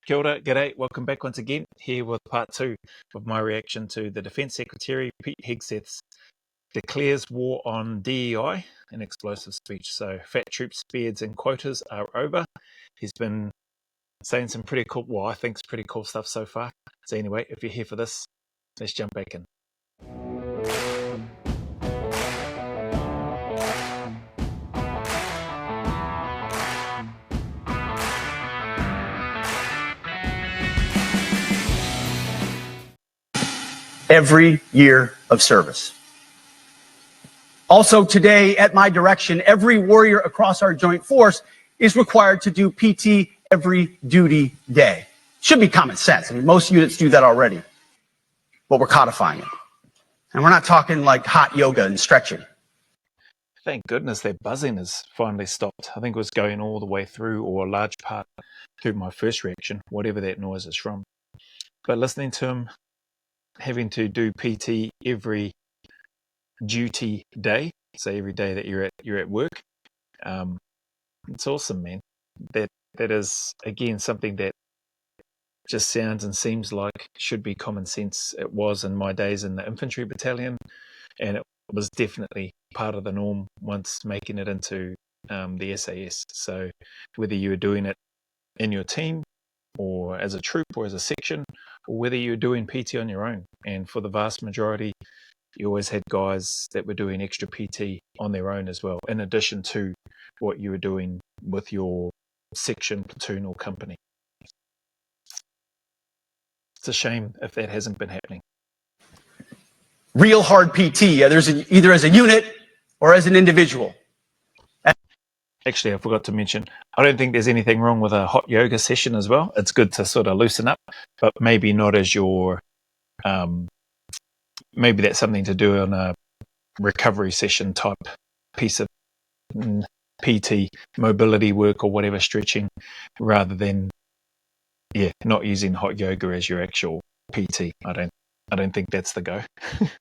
Kia ora, g'day, welcome back once again, here with part 2 of my reaction to the Defence Secretary, Pete Hegseth, declares war on DEI, an explosive speech. So fat troops, beards and quotas are over. He's been saying some pretty cool, well, I think it's pretty cool stuff so far. So anyway, if you're here for this, let's jump back in. Every year of service. Also today, at my direction, every warrior across our joint force is required to do PT every duty day. Should be common sense. I mean, most units do that already, but we're codifying it. And we're not talking like hot yoga and stretching. Thank goodness their buzzing has finally stopped. I think it was going all the way through, or a large part through my first reaction, whatever that noise is from. But listening to him having to do PT every duty day, so every day that you're at work, it's awesome, man. That is again something that just sounds and seems like should be common sense. It was in my days in the infantry battalion, and it was definitely part of the norm once making it into the SAS. So whether you were doing it in your team or as a troop or as a section, or whether you were doing PT on your own. And for the vast majority, you always had guys that were doing extra PT on their own as well, in addition to what you were doing with your section, platoon or company. It's a shame if that hasn't been happening. Real hard PT, either as a unit or as an individual. Actually, I forgot to mention, I don't think there's anything wrong with a hot yoga session as well. It's good to sort of loosen up, but maybe not as your, maybe that's something to do on a recovery session type piece of PT, mobility work or whatever, stretching, rather than, not using hot yoga as your actual PT. I don't think that's the go.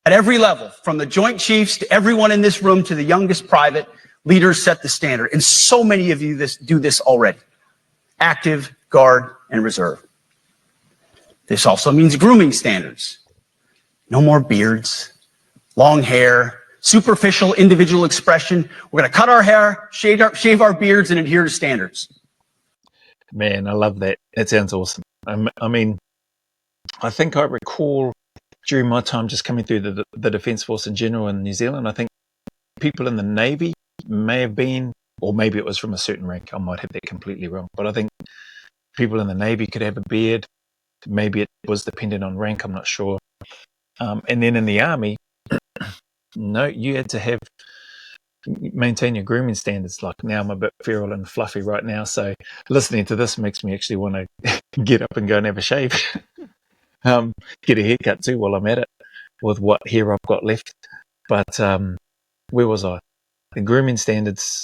At every level, from the Joint Chiefs to everyone in this room to the youngest private, leaders set the standard, and so many of you do this already. Active, guard, and reserve. This also means grooming standards. No more beards, long hair, superficial individual expression. We're going to cut our hair, shave our beards, and adhere to standards. Man, I love that. That sounds awesome. I mean, I think I recall during my time just coming through the Defence Force in general in New Zealand, I think people in the Navy may have been, or maybe it was from a certain rank, I might have that completely wrong, but I think people in the Navy could have a beard. Maybe it was dependent on rank, I'm not sure. And then in the Army, no, you had to maintain your grooming standards. Like now I'm a bit feral and fluffy right now, so listening to this makes me actually want to get up and go and have a shave. Get a haircut too while I'm at it, with what hair I've got left. But where was I? The grooming standards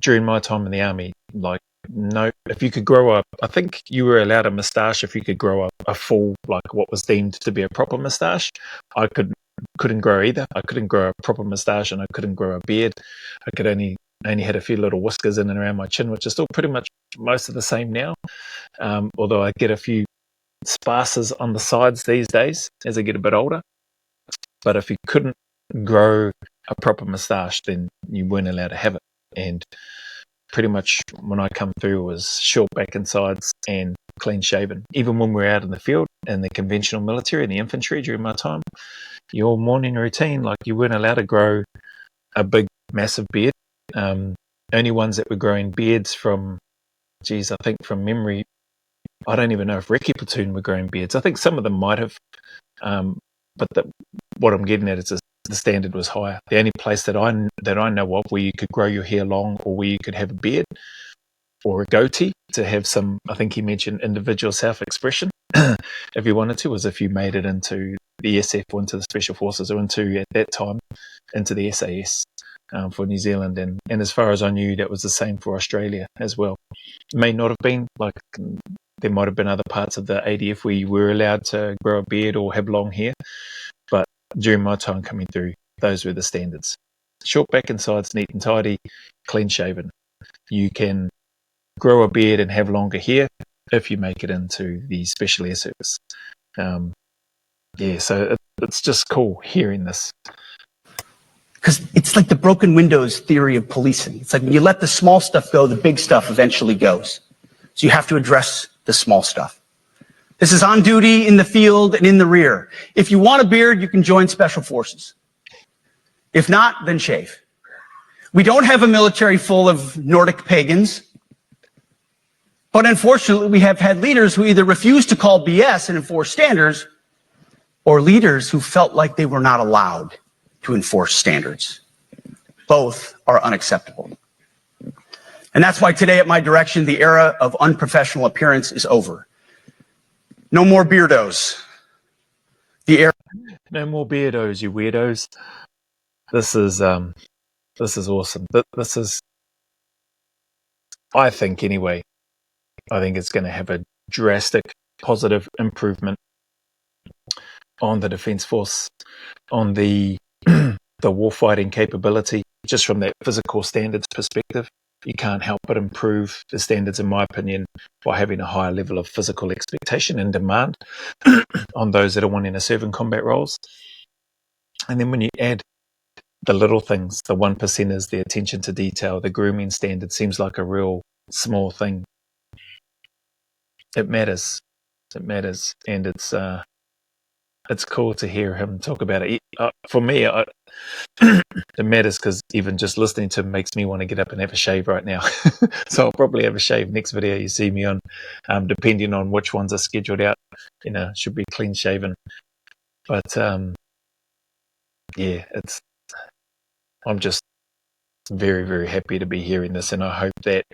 during my time in the Army, like, no, if you could grow up, I think you were allowed a moustache if you could grow up a full, like what was deemed to be a proper moustache. I couldn't grow either. I couldn't grow a proper moustache, and I couldn't grow a beard. I could only had a few little whiskers in and around my chin, which is still pretty much most of the same now. Although I get a few sparses on the sides these days as I get a bit older. But if you couldn't grow a proper moustache, then you weren't allowed to have it. And pretty much when I come through, it was short back and sides and clean shaven. Even when we're out in the field in the conventional military and the infantry during my time, your morning routine, like, you weren't allowed to grow a big massive beard. Only ones that were growing beards from, I think from memory, I don't even know if Recce Platoon were growing beards. I think some of them might have, but what I'm getting at is the standard was higher. The only place that I know of where you could grow your hair long, or where you could have a beard or a goatee to have some, I think he mentioned individual self-expression, if you wanted to, was if you made it into the SF or into the Special Forces, or into, at that time, into the SAS for New Zealand. And as far as I knew, that was the same for Australia as well. It may not have been, like, there might have been other parts of the ADF where you were allowed to grow a beard or have long hair, but during my time coming through, those were the standards. Short back and sides, neat and tidy, clean shaven. You can grow a beard and have longer hair, if you make it into the Special Air Service. So it's just cool hearing this. Because it's like the broken windows theory of policing. It's like when you let the small stuff go, the big stuff eventually goes. So you have to address the small stuff. This is on duty, in the field, and in the rear. If you want a beard, you can join Special Forces. If not, then shave. We don't have a military full of Nordic pagans. But unfortunately, we have had leaders who either refuse to call BS and enforce standards, or leaders who felt like they were not allowed to enforce standards. Both are unacceptable. And that's why today, at my direction, the era of unprofessional appearance is over. No more beardos. No more beardos, you weirdos. This is awesome. This is, I think anyway, I think it's going to have a drastic positive improvement on the Defence Force, on the warfighting capability, just from that physical standards perspective. You can't help but improve the standards, in my opinion, by having a higher level of physical expectation and demand on those that are wanting to serve in combat roles. And then when you add the little things, the 1%ers, the attention to detail, the grooming standard seems like a real small thing. It matters. It matters. And it's cool to hear him talk about it. For me, it matters because even just listening to him makes me want to get up and have a shave right now. So I'll probably have a shave next video you see me on, depending on which ones are scheduled out. Should be clean shaven. But I'm just very, very happy to be hearing this, and I hope that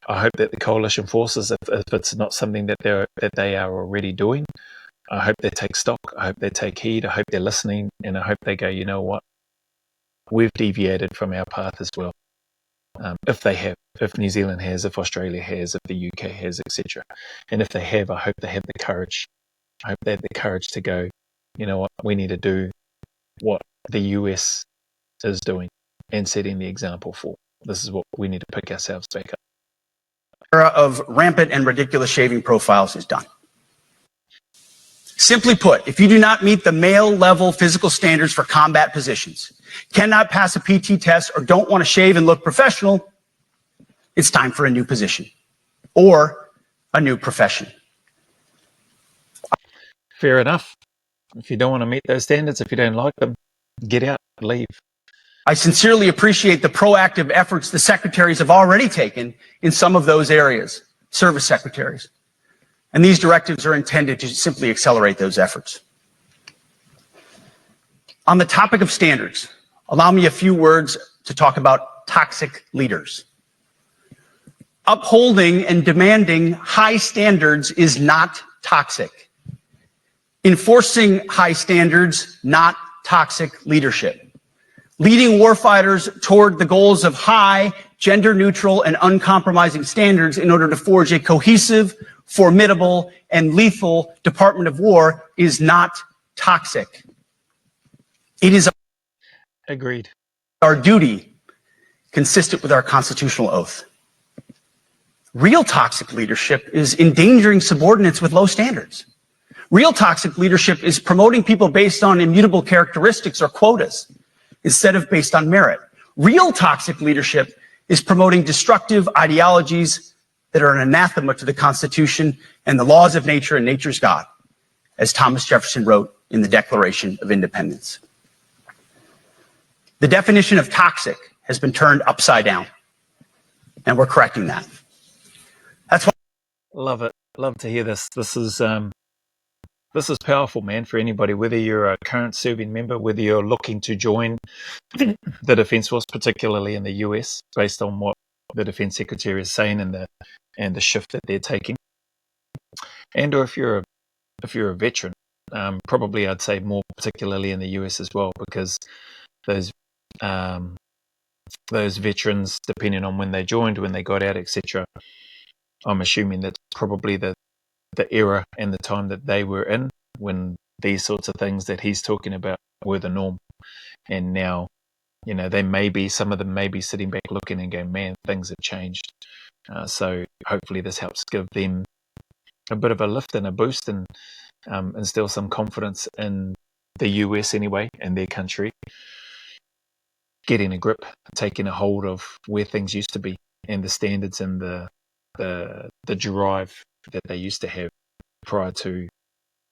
the coalition forces, if it's not something that they are already doing, I hope they take stock. I hope they take heed. I hope they're listening, and I hope they go, you know what, we've deviated from our path as well. If New Zealand has, if Australia has, if the UK has, etc. And if they have, I hope they have the courage. I hope they have the courage to go, you know what, we need to do what the US is doing and setting the example for. This is what we need to pick ourselves back up. Era of rampant and ridiculous shaving profiles is done. Simply put, if you do not meet the male level physical standards for combat positions, cannot pass a PT test, or don't want to shave and look professional, it's time for a new position or a new profession. Fair enough. If you don't want to meet those standards, if you don't like them, get out, leave. I sincerely appreciate the proactive efforts the secretaries have already taken in some of those areas, service secretaries. And these directives are intended to simply accelerate those efforts. On the topic of standards, allow me a few words to talk about toxic leaders. Upholding and demanding high standards is not toxic. Enforcing high standards, not toxic leadership. Leading warfighters toward the goals of high, gender-neutral, and uncompromising standards in order to forge a cohesive, formidable, and lethal Department of War is not toxic. It is Agreed. Our duty, consistent with our constitutional oath. Real toxic leadership is endangering subordinates with low standards. Real toxic leadership is promoting people based on immutable characteristics or quotas instead of based on merit. Real toxic leadership is promoting destructive ideologies that are an anathema to the Constitution and the laws of nature and nature's God, as Thomas Jefferson wrote in the Declaration of Independence. The definition of toxic has been turned upside down, and we're correcting that. That's why. Love it. Love to hear this. This is powerful, man, for anybody, whether you're a current serving member, whether you're looking to join the Defence Force, particularly in the US, based on what the Defence Secretary is saying and the shift that they're taking. And or if you're a veteran, probably I'd say more particularly in the US as well, because those veterans, depending on when they joined, when they got out, etc., I'm assuming that's probably the era and the time that they were in when these sorts of things that he's talking about were the norm. And now, some of them may be sitting back looking and going, man, things have changed. So hopefully this helps give them a bit of a lift and a boost, and instill some confidence in the US anyway, and their country, getting a grip, taking a hold of where things used to be, and the standards and the drive that they used to have prior to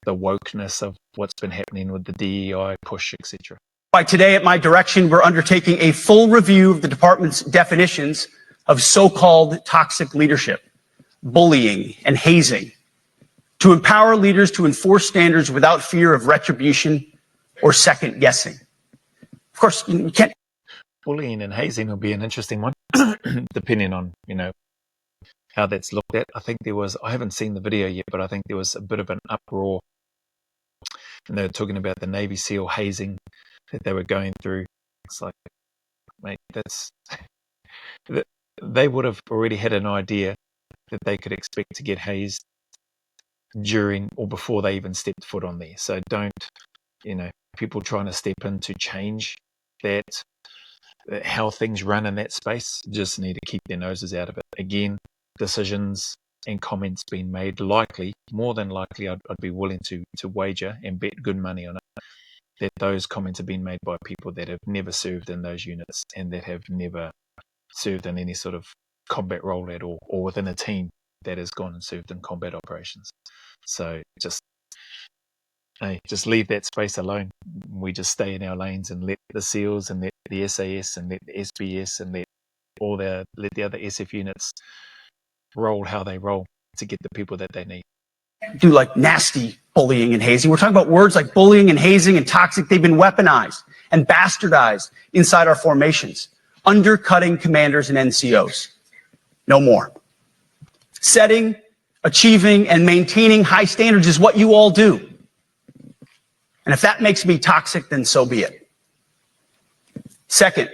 the wokeness of what's been happening with the DEI push, etc. By today, at my direction, we're undertaking a full review of the department's definitions of so-called toxic leadership, bullying, and hazing, to empower leaders to enforce standards without fear of retribution or second guessing. Of course, you can't. Bullying and hazing will be an interesting one, depending on, how that's looked at. I think I haven't seen the video yet, but I think there was a bit of an uproar, and they were talking about the Navy SEAL hazing that they were going through. It's like, mate, they would have already had an idea that they could expect to get hazed during or before they even stepped foot on there. So don't, people trying to step in to change that, how things run in that space, just need to keep their noses out of it. Again, decisions and comments being made, more than likely, I'd be willing to wager and bet good money on it, that those comments have been made by people that have never served in those units and that have never served in any sort of combat role at all, or within a team that has gone and served in combat operations. So just leave that space alone. We just stay in our lanes and let the SEALs and let the SAS and let the SBS and let the other SF units roll how they roll to get the people that they need. Do like nasty bullying and hazing. We're talking about words like bullying and hazing and toxic. They've been weaponized and bastardized inside our formations, undercutting commanders and NCOs. No more. Setting, achieving, and maintaining high standards is what you all do. And if that makes me toxic, then so be it. Second,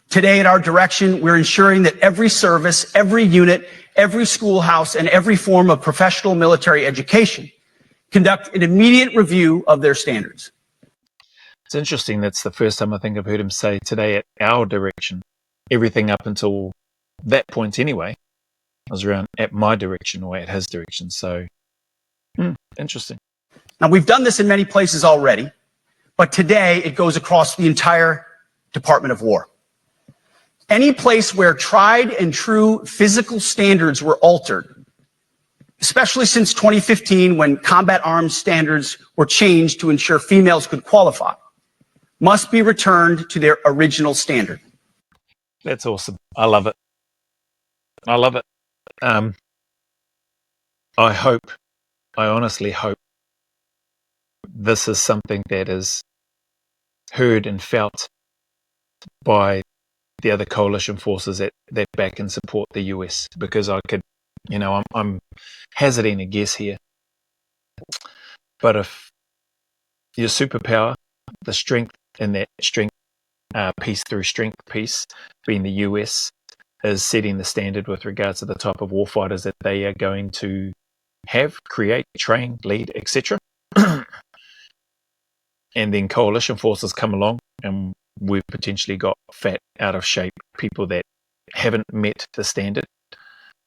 today at our direction, we're ensuring that every service, every unit, every schoolhouse, and every form of professional military education conduct an immediate review of their standards. It's interesting. That's the first time I think I've heard him say today at our direction. Everything up until that point anyway was around at my direction or at his direction. So, interesting. Now, we've done this in many places already, but today it goes across the entire Department of War. Any place where tried and true physical standards were altered, especially since 2015 when combat arms standards were changed to ensure females could qualify, must be returned to their original standard. That's awesome. I love it. I honestly hope this is something that is heard and felt by the other coalition forces that back and support the US, because I could, I'm hazarding a guess here, but if your superpower, the strength in that strength piece through strength piece, being the US, is setting the standard with regards to the type of warfighters that they are going to have, create, train, lead, etc. And then coalition forces come along, and we've potentially got fat, out of shape people that haven't met the standard,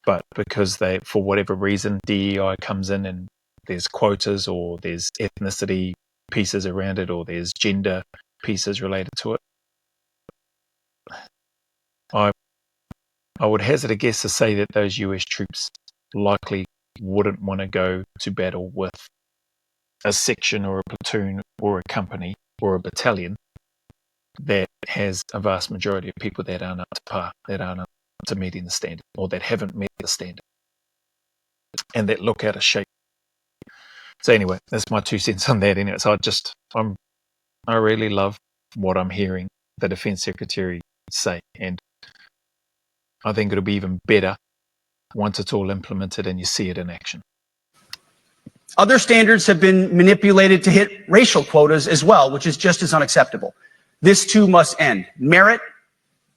but because they, for whatever reason, DEI comes in and there's quotas or there's ethnicity pieces around it or there's gender pieces related to it. I would hazard a guess to say that those US troops likely wouldn't want to go to battle with a section or a platoon or a company or a battalion that has a vast majority of people that aren't up to par, that aren't up to meeting the standard, or that haven't met the standard, and that look out of shape. So anyway, that's my 2 cents on that. Anyway, so I really love what I'm hearing the Defence Secretary say, and I think it'll be even better once it's all implemented and you see it in action. Other standards have been manipulated to hit racial quotas as well, which is just as unacceptable. This too must end. Merit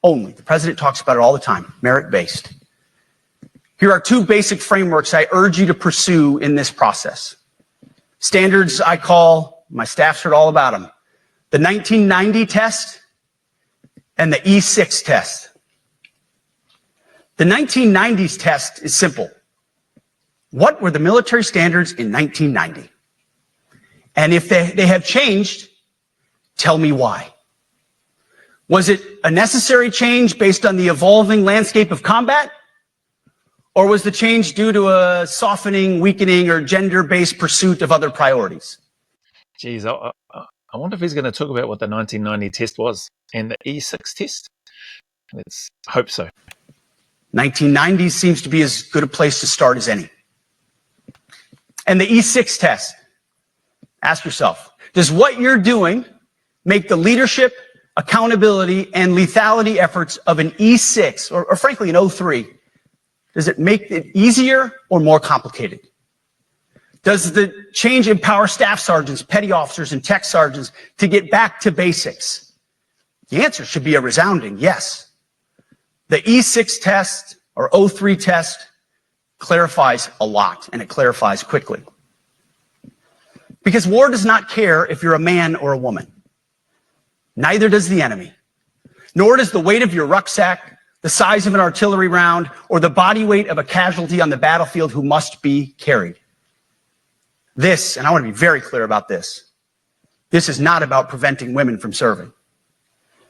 only. The president talks about it all the time. Merit-based. Here are 2 basic frameworks I urge you to pursue in this process. Standards I call, my staff's heard all about them, the 1990 test and the E6 test. The 1990s test is simple. What were the military standards in 1990? And if they have changed, tell me why. Was it a necessary change based on the evolving landscape of combat? Or was the change due to a softening, weakening, or gender-based pursuit of other priorities? Geez, I wonder if he's going to talk about what the 1990 test was and the E6 test. Let's hope so. 1990 seems to be as good a place to start as any. And the E6 test. Ask yourself, does what you're doing make the leadership, accountability, and lethality efforts of an E6, or frankly an O3, does it make it easier or more complicated? Does the change empower staff sergeants, petty officers, and tech sergeants to get back to basics? The answer should be a resounding yes. The E6 test or O3 test clarifies a lot, and it clarifies quickly. Because war does not care if you're a man or a woman. Neither does the enemy. Nor does the weight of your rucksack, the size of an artillery round, or the body weight of a casualty on the battlefield who must be carried. This, and I want to be very clear about this is not about preventing women from serving.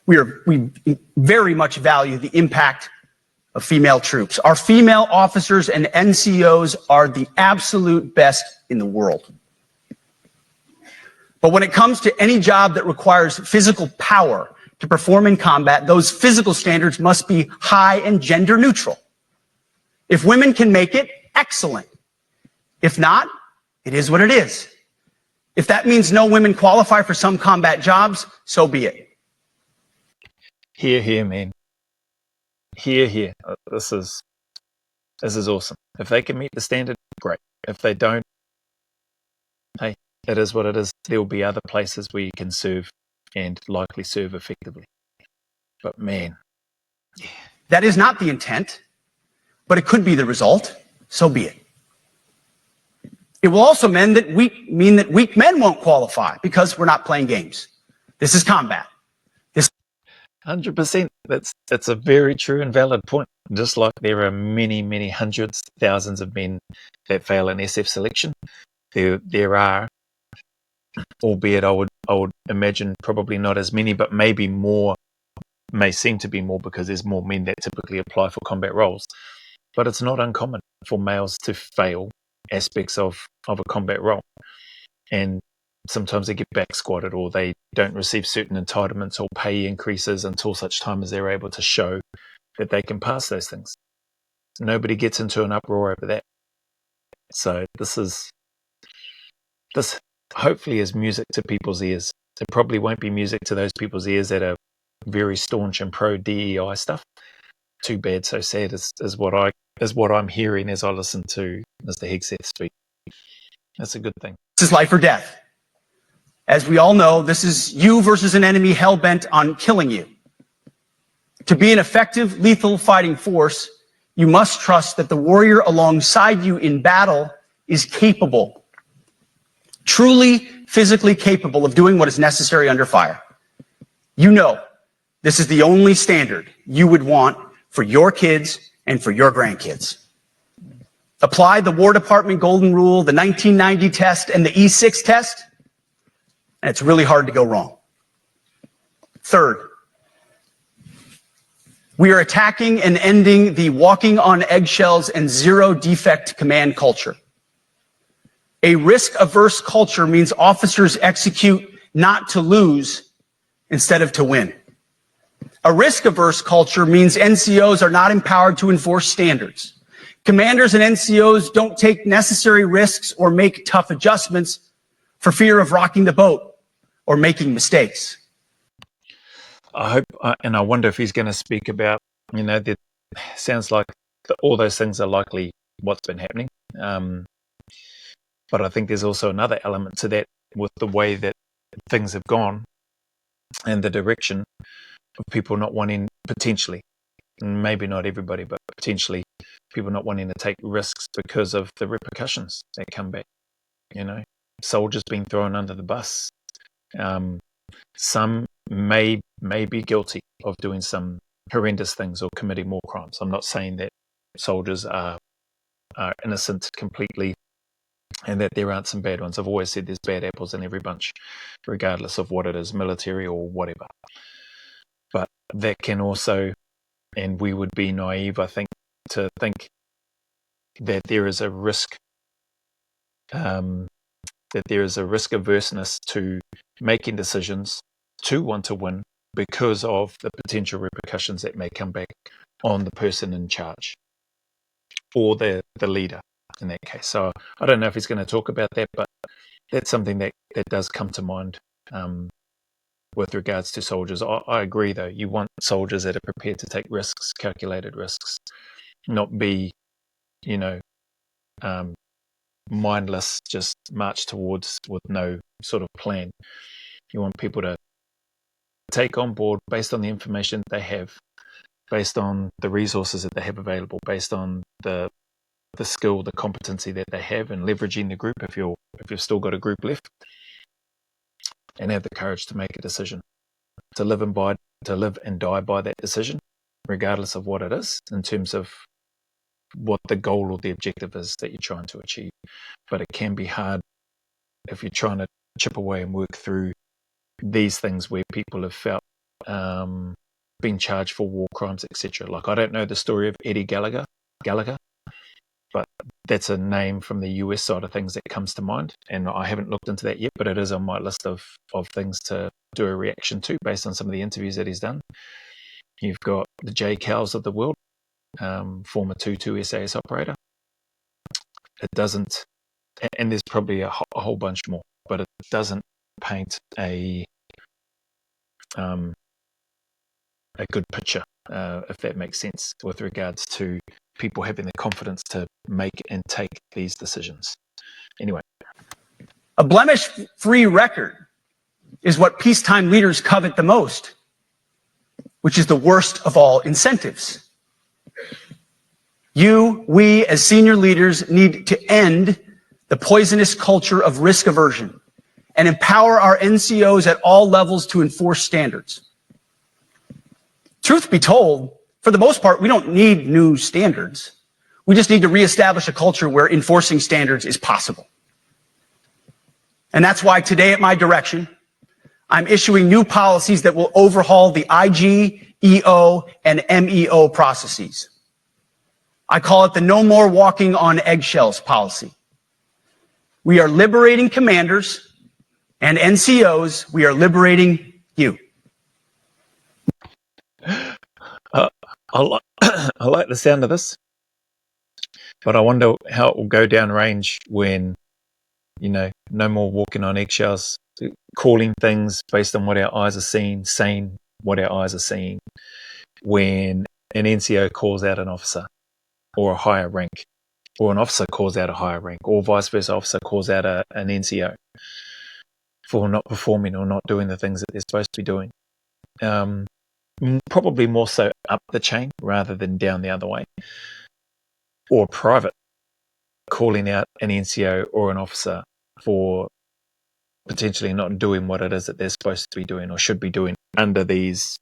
We very much value the impact of female troops. Our female officers and NCOs are the absolute best in the world. But when it comes to any job that requires physical power to perform in combat, those physical standards must be high and gender neutral. If women can make it, excellent. If not, it is what it is. If that means no women qualify for some combat jobs, so be it. Hear, hear, man. Hear, hear. This is awesome. If they can meet the standard, great. If they don't, hey, it is what it is. There will be other places where you can serve and likely serve effectively. But man, yeah. That is not the intent, but it could be the result. So be it. It will also mean that weak men won't qualify because we're not playing games. This is combat. 100%. That's a very true and valid point. Just like there are many, many hundreds, thousands of men that fail in SF selection, there are, albeit I would imagine probably not as many, but maybe more, may seem to be more because there's more men that typically apply for combat roles. But it's not uncommon for males to fail aspects of a combat role. And sometimes they get back squatted or they don't receive certain entitlements or pay increases until such time as they're able to show that they can pass those things. Nobody gets into an uproar over that. So this hopefully is music to people's ears. It probably won't be music to those people's ears that are very staunch and pro DEI stuff. Too bad, so sad is what I'm hearing as I listen to Mr. Hegseth speak. That's a good thing. This is life or death. As we all know, this is you versus an enemy hell-bent on killing you. To be an effective, lethal fighting force, you must trust that the warrior alongside you in battle is capable, truly physically capable of doing what is necessary under fire. You know this is the only standard you would want for your kids and for your grandkids. Apply the War Department Golden Rule, the 1990 test, and the E6 test, and it's really hard to go wrong. Third, we are attacking and ending the walking on eggshells and zero defect command culture. A risk-averse culture means officers execute not to lose instead of to win. A risk-averse culture means NCOs are not empowered to enforce standards. Commanders and NCOs don't take necessary risks or make tough adjustments for fear of rocking the boat or making mistakes. I hope, and I wonder if he's going to speak about, that sounds like all those things are likely what's been happening. But I think there's also another element to that with the way that things have gone and the direction of people not wanting, potentially, maybe not everybody, but potentially people not wanting to take risks because of the repercussions that come back. Soldiers being thrown under the bus. Some may be guilty of doing some horrendous things or committing more crimes. I'm not saying that soldiers are are innocent completely, and that there aren't some bad ones. I've always said there's bad apples in every bunch, regardless of what it is, military or whatever. But that can also, and we would be naive, I think, to think that there is a risk, that there is a risk averseness to making decisions to want to win because of the potential repercussions that may come back on the person in charge or the leader in that case. So I don't know if he's going to talk about that, but that's something that does come to mind with regards to soldiers. I agree, though. You want soldiers that are prepared to take risks, calculated risks, not be, mindless, just march towards with no sort of plan. You want people to take on board based on the information they have, based on the resources that they have available, based on the skill, the competency that they have, and leveraging the group if you've still got a group left, and have the courage to make a decision, to live and die by that decision, regardless of what it is, in terms of what the goal or the objective is that you're trying to achieve. But it can be hard if you're trying to chip away and work through these things where people have felt being charged for war crimes, etc. Like, I don't know the story of Eddie Gallagher, but that's a name from the US side of things that comes to mind, and I haven't looked into that yet, but it is on my list of things to do a reaction to based on some of the interviews that he's done. You've got the J. Cowles of the world, former 2-2 SAS operator. It doesn't, and there's probably a whole bunch more, but it doesn't paint a good picture, if that makes sense, with regards to people having the confidence to make and take these decisions. Anyway. A blemish-free record is what peacetime leaders covet the most, which is the worst of all incentives. We, as senior leaders, need to end the poisonous culture of risk aversion and empower our NCOs at all levels to enforce standards. Truth be told, for the most part, we don't need new standards. We just need to reestablish a culture where enforcing standards is possible. And that's why today, at my direction, I'm issuing new policies that will overhaul the IG, EO, and MEO processes. I call it the No More Walking on Eggshells policy. We are liberating commanders, and NCOs, we are liberating you. I like the sound of this, but I wonder how it will go down range when, no more walking on eggshells, calling things based on what our eyes are seeing, saying what our eyes are seeing, when an NCO calls out an officer or a higher rank, or an officer calls out a higher rank, or vice versa, officer calls out an NCO for not performing or not doing the things that they're supposed to be doing. Probably more so up the chain rather than down the other way. Or private, calling out an NCO or an officer for potentially not doing what it is that they're supposed to be doing or should be doing under these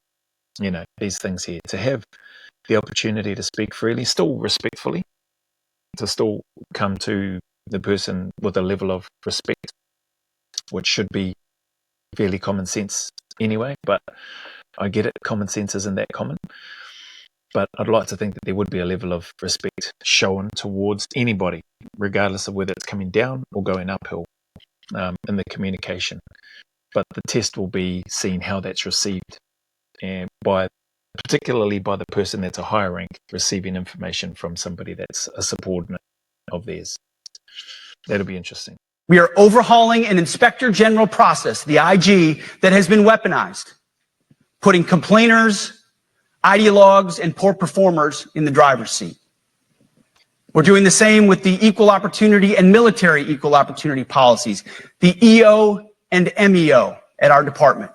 things here. To have the opportunity to speak freely, still respectfully, to still come to the person with a level of respect, which should be fairly common sense anyway, but I get it, common sense isn't that common. But I'd like to think that there would be a level of respect shown towards anybody, regardless of whether it's coming down or going uphill in the communication. But the test will be seeing how that's received, and particularly by the person that's a higher rank receiving information from somebody that's a subordinate of theirs. That'll be interesting. We are overhauling an inspector general process, the IG, that has been weaponized, putting complainers, ideologues, and poor performers in the driver's seat. We're doing the same with the equal opportunity and military equal opportunity policies, the EO and MEO at our department.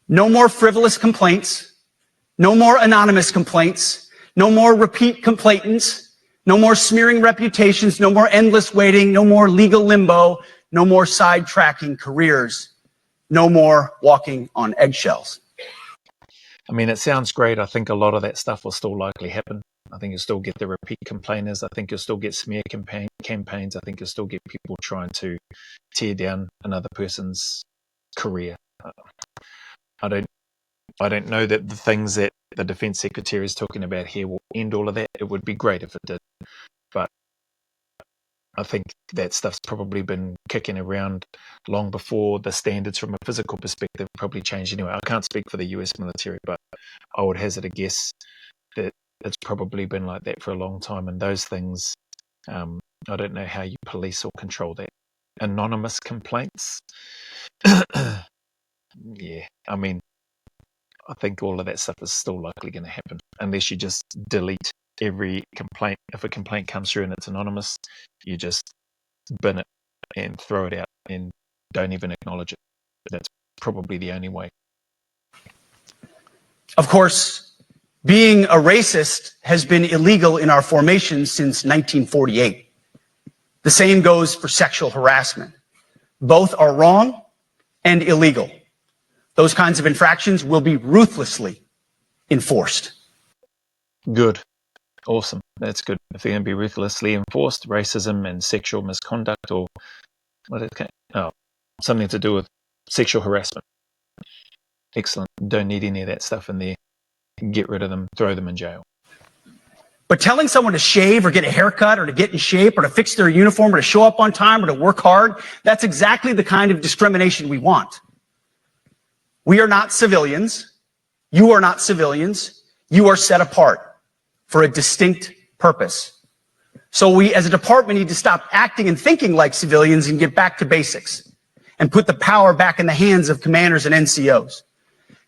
No more frivolous complaints, no more anonymous complaints, no more repeat complainants, no more smearing reputations, no more endless waiting, no more legal limbo, no more sidetracking careers, no more walking on eggshells. I mean, it sounds great. I think a lot of that stuff will still likely happen. I think you'll still get the repeat complainers. I think you'll still get smear campaigns. I think you'll still get people trying to tear down another person's career. I don't know that the things that the Defence Secretary is talking about here will end all of that. It would be great if it did, but I think that stuff's probably been kicking around long before the standards from a physical perspective probably changed anyway. I can't speak for the US military, but I would hazard a guess that it's probably been like that for a long time. And those things, I don't know how you police or control that. Anonymous complaints. Yeah, I mean, I think all of that stuff is still likely going to happen unless you just delete every complaint. If a complaint comes through and it's anonymous, you just bin it and throw it out and don't even acknowledge it. That's probably the only way. Of course, being a racist has been illegal in our formation since 1948. The same goes for sexual harassment. Both are wrong and illegal. Those kinds of infractions will be ruthlessly enforced. Good. Awesome. That's good. If they're going to be ruthlessly enforced, racism and sexual misconduct or something to do with sexual harassment. Excellent. Don't need any of that stuff in there. Get rid of them. Throw them in jail. But telling someone to shave or get a haircut or to get in shape or to fix their uniform or to show up on time or to work hard, that's exactly the kind of discrimination we want. We are not civilians. You are not civilians. You are set apart for a distinct purpose. So we, as a department, need to stop acting and thinking like civilians and get back to basics and put the power back in the hands of commanders and NCOs.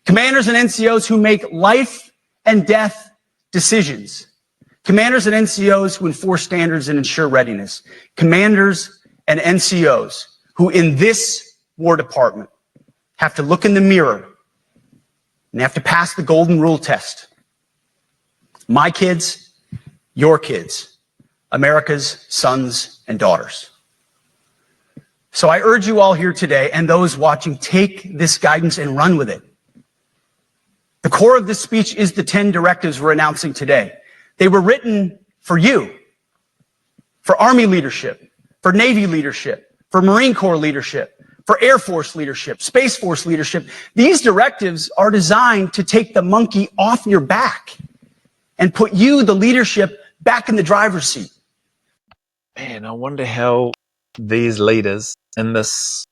Commanders and NCOs who make life and death decisions. Commanders and NCOs who enforce standards and ensure readiness. Commanders and NCOs who in this War Department have to look in the mirror and have to pass the golden rule test. My kids, your kids, America's sons and daughters. So I urge you all here today and those watching, take this guidance and run with it. The core of this speech is the 10 directives we're announcing today. They were written for you, for Army leadership, for Navy leadership, for Marine Corps leadership, for Air Force leadership, Space Force leadership. These directives are designed to take the monkey off your back and put you, the leadership, back in the driver's seat. Man, I wonder how these leaders in this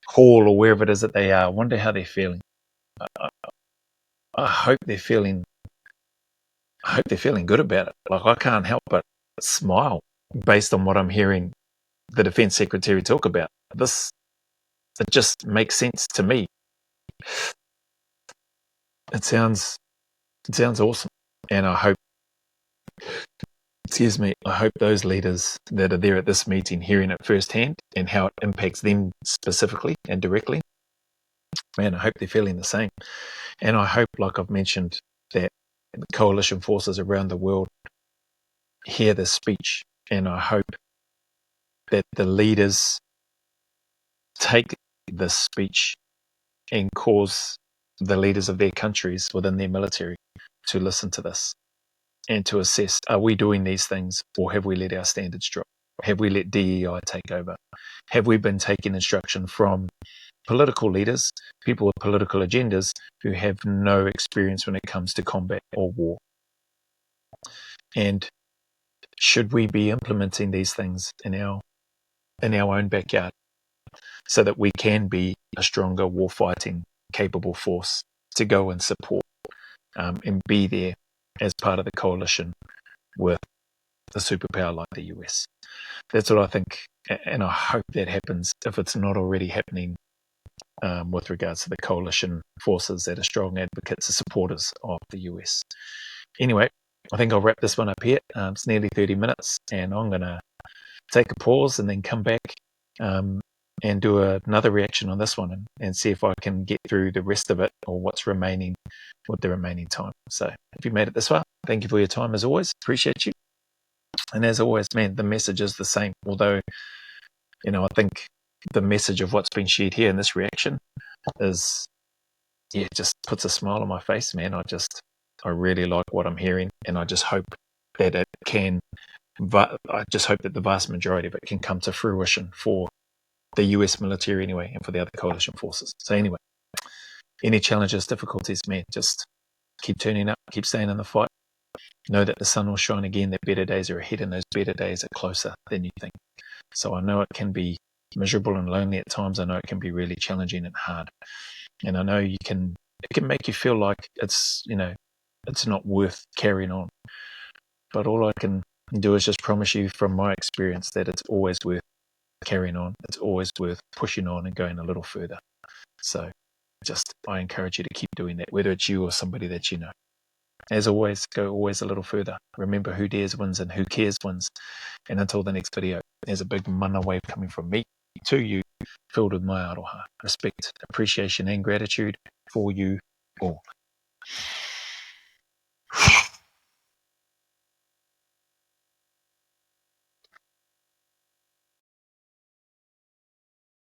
hall or wherever it is that they are, I wonder how they're feeling. I hope they're feeling good about it. Like, I can't help but smile based on what I'm hearing the Defence Secretary talk about. It just makes sense to me. It sounds awesome. And I hope those leaders that are there at this meeting hearing it firsthand and how it impacts them specifically and directly, man, I hope they're feeling the same. And I hope, like I've mentioned, that the coalition forces around the world hear this speech. And I hope that the leaders take this speech and cause the leaders of their countries within their military to listen to this and to assess, are we doing these things, or have we let our standards drop? Have we let DEI take over? Have we been taking instruction from political leaders, people with political agendas who have no experience when it comes to combat or war? And should we be implementing these things in our own backyard so that we can be a stronger warfighting capable force to go and support and be there as part of the coalition with a superpower like the US? That's what I think, and I hope that happens if it's not already happening with regards to the coalition forces that are strong advocates and supporters of the US. Anyway, I think I'll wrap this one up here. It's nearly 30 minutes, and I'm going to take a pause and then come back and do another reaction on this one and see if I can get through the rest of it or what's remaining with the remaining time. So if you made it this far, thank you for your time as always. Appreciate you. And as always, man, the message is the same. Although, I think the message of what's been shared here in this reaction is, just puts a smile on my face, man. I really like what I'm hearing, and I just hope that it can, I just hope that the vast majority of it can come to fruition for the US military anyway, and for the other coalition forces. So anyway, any challenges, difficulties, man, just keep turning up, keep staying in the fight. Know that the sun will shine again, that better days are ahead, and those better days are closer than you think. So I know it can be miserable and lonely at times. I know it can be really challenging and hard. And I know it can make you feel like it's not worth carrying on. But all I can do is just promise you from my experience that it's always worth carrying on. It's always worth pushing on and going a little further. So I encourage you to keep doing that, whether it's you or somebody that you know. As always, go always a little further. Remember, who dares wins and who cares wins. And until the next video, there's a big mana wave coming from me to you, filled with my aroha, respect, appreciation, and gratitude for you all.